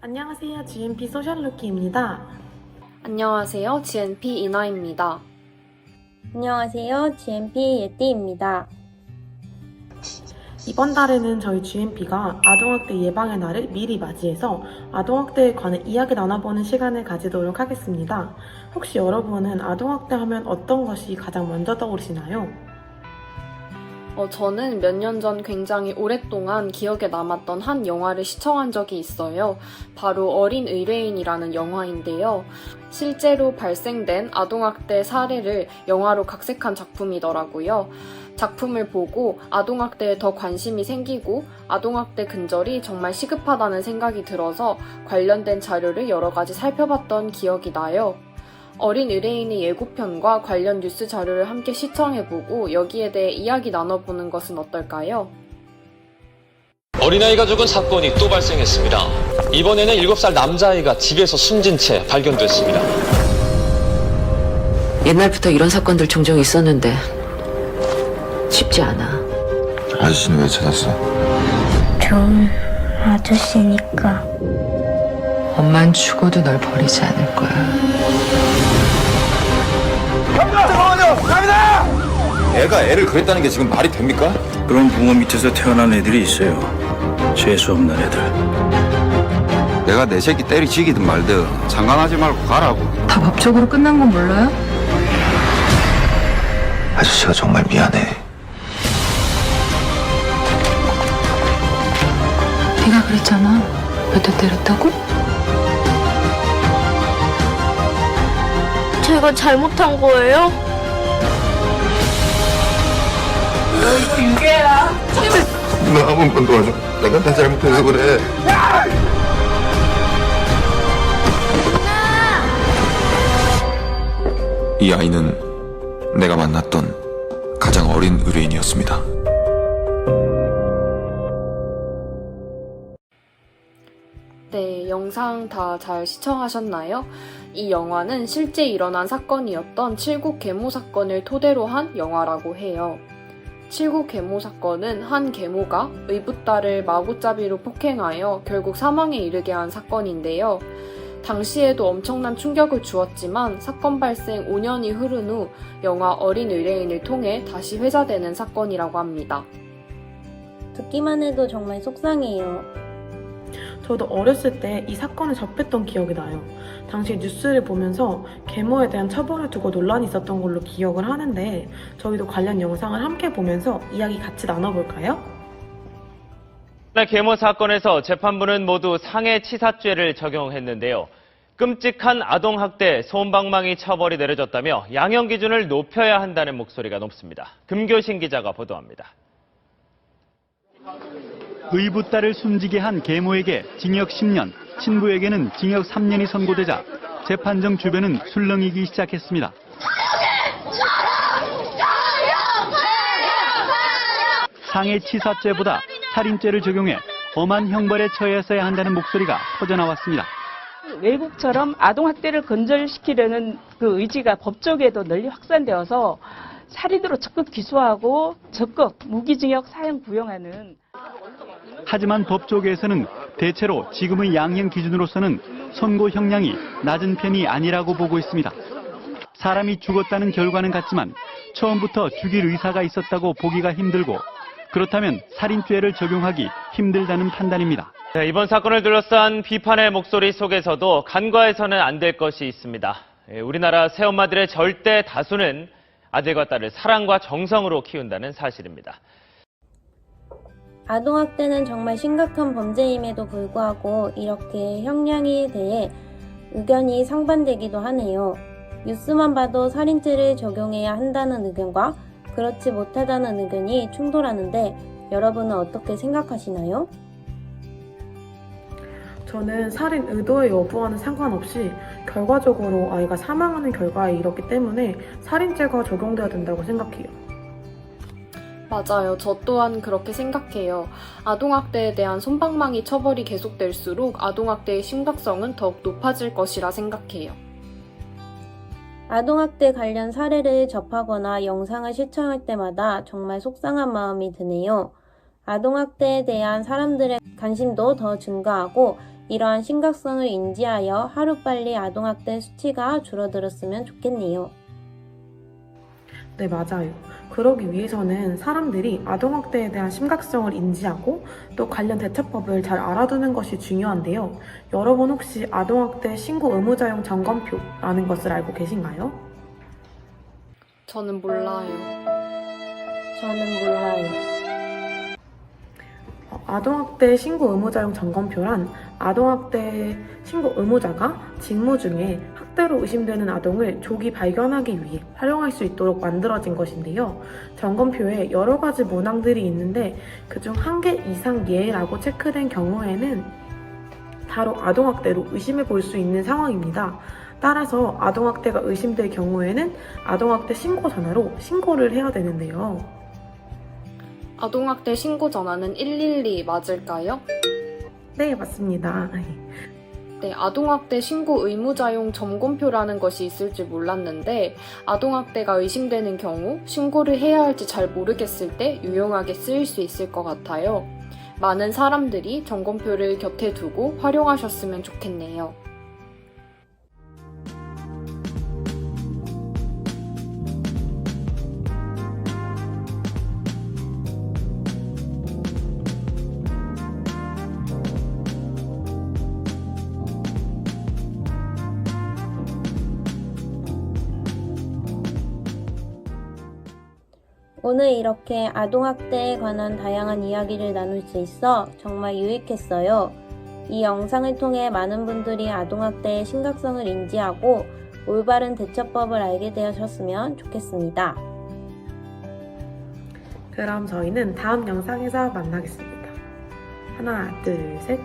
안녕하세요. GNP 소셜루키입니다. 안녕하세요. GNP 이나입니다. 안녕하세요. GNP 예띠입니다. 이번 달에는 저희 GNP가 아동학대 예방의 날을 미리 맞이해서 아동학대에 관한 이야기 나눠보는 시간을 가지도록 하겠습니다. 혹시 여러분은 아동학대 하면 어떤 것이 가장 먼저 떠오르시나요? 저는 몇 년 전 굉장히 오랫동안 기억에 남았던 한 영화를 시청한 적이 있어요. 바로 어린 의뢰인이라는 영화인데요. 실제로 발생된 아동학대 사례를 영화로 각색한 작품이더라고요. 작품을 보고 아동학대에 더 관심이 생기고 아동학대 근절이 정말 시급하다는 생각이 들어서 관련된 자료를 여러 가지 살펴봤던 기억이 나요. 어린 의뢰인의 예고편과 관련 뉴스 자료를 함께 시청해보고 여기에 대해 이야기 나눠보는 것은 어떨까요? 어린아이가 죽은 사건이 또 발생했습니다. 이번에는 7살 남자아이가 집에서 숨진 채 발견됐습니다. 옛날부터 이런 사건들 종종 있었는데 쉽지 않아. 아저씨는 왜 찾았어? 좋은 아저씨니까. 엄만 죽어도 널 버리지 않을 거야. 애가 애를 그랬다는 게 지금 말이 됩니까? 그런 부모 밑에서 태어난 애들이 있어요. 재수 없는 애들. 내가 내 새끼 때리치기든 말든 상관하지 말고 가라고. 다 법적으로 끝난 건 몰라요? 아저씨가 정말 미안해. 네가 그랬잖아. 몇 대 때렸다고? 제가 잘못한 거예요? 너 한 번만 도와줘. 내가 다 잘못해서 그래. 이 아이는 내가 만났던 가장 어린 의뢰인이었습니다. 네, 영상 다 잘 시청하셨나요? 이 영화는 실제 일어난 사건이었던 칠곡 계모 사건을 토대로 한 영화라고 해요. 칠곡 계모 사건은 한 계모가 의붓딸을 마구잡이로 폭행하여 결국 사망에 이르게 한 사건인데요. 당시에도 엄청난 충격을 주었지만 사건 발생 5년이 흐른 후 영화 어린 의뢰인을 통해 다시 회자되는 사건이라고 합니다. 듣기만 해도 정말 속상해요. 저도 어렸을 때 이 사건을 접했던 기억이 나요. 당시 뉴스를 보면서 계모에 대한 처벌을 두고 논란이 있었던 걸로 기억을 하는데 저희도 관련 영상을 함께 보면서 이야기 같이 나눠볼까요? 계모 사건에서 재판부는 모두 상해치사죄를 적용했는데요. 끔찍한 아동학대, 솜방망이 처벌이 내려졌다며 양형 기준을 높여야 한다는 목소리가 높습니다. 금교신 기자가 보도합니다. 의붓딸을 숨지게 한 계모에게 징역 10년, 친부에게는 징역 3년이 선고되자 재판정 주변은 술렁이기 시작했습니다. 상해치사죄보다 살인죄를 적용해 엄한 형벌에 처했어야 한다는 목소리가 터져나왔습니다. 외국처럼 아동학대를 근절시키려는 그 의지가 법조계에도 널리 확산되어서 살인으로 적극 기소하고 적극 무기징역 사형 구형하는. 하지만 법조계에서는 대체로 지금의 양형 기준으로서는 선고 형량이 낮은 편이 아니라고 보고 있습니다. 사람이 죽었다는 결과는 같지만 처음부터 죽일 의사가 있었다고 보기가 힘들고 그렇다면 살인죄를 적용하기 힘들다는 판단입니다. 네, 이번 사건을 둘러싼 비판의 목소리 속에서도 간과해서는 안 될 것이 있습니다. 우리나라 새엄마들의 절대 다수는 아들과 딸을 사랑과 정성으로 키운다는 사실입니다. 아동학대는 정말 심각한 범죄임에도 불구하고 이렇게 형량에 대해 의견이 상반되기도 하네요. 뉴스만 봐도 살인죄를 적용해야 한다는 의견과 그렇지 못하다는 의견이 충돌하는데 여러분은 어떻게 생각하시나요? 저는 살인 의도의 여부와는 상관없이 결과적으로 아이가 사망하는 결과에 이렇기 때문에 살인죄가 적용돼야 된다고 생각해요. 맞아요. 저 또한 그렇게 생각해요. 아동학대에 대한 솜방망이 처벌이 계속될수록 아동학대의 심각성은 더욱 높아질 것이라 생각해요. 아동학대 관련 사례를 접하거나 영상을 시청할 때마다 정말 속상한 마음이 드네요. 아동학대에 대한 사람들의 관심도 더 증가하고 이러한 심각성을 인지하여 하루빨리 아동학대 수치가 줄어들었으면 좋겠네요. 네, 맞아요. 그러기 위해서는 사람들이 아동학대에 대한 심각성을 인지하고 또 관련 대처법을 잘 알아두는 것이 중요한데요. 여러분 혹시 아동학대 신고 의무자용 점검표라는 것을 알고 계신가요? 저는 몰라요. 저는 몰라요. 아동학대 신고 의무자용 점검표란 아동학대 신고 의무자가 직무 중에 학대로 의심되는 아동을 조기 발견하기 위해 활용할 수 있도록 만들어진 것인데요. 점검표에 여러 가지 문항들이 있는데 그중 1개 이상 예라고 체크된 경우에는 바로 아동학대로 의심해 볼 수 있는 상황입니다. 따라서 아동학대가 의심될 경우에는 아동학대 신고 전화로 신고를 해야 되는데요. 아동학대 신고 전화는 112 맞을까요? 네, 맞습니다. 네, 아동학대 신고 의무자용 점검표라는 것이 있을 줄 몰랐는데 아동학대가 의심되는 경우 신고를 해야 할지 잘 모르겠을 때 유용하게 쓰일 수 있을 것 같아요. 많은 사람들이 점검표를 곁에 두고 활용하셨으면 좋겠네요. 오늘 이렇게 아동학대에 관한 다양한 이야기를 나눌 수 있어 정말 유익했어요. 이 영상을 통해 많은 분들이 아동학대의 심각성을 인지하고 올바른 대처법을 알게 되셨으면 좋겠습니다. 그럼 저희는 다음 영상에서 만나겠습니다. 하나, 둘, 셋.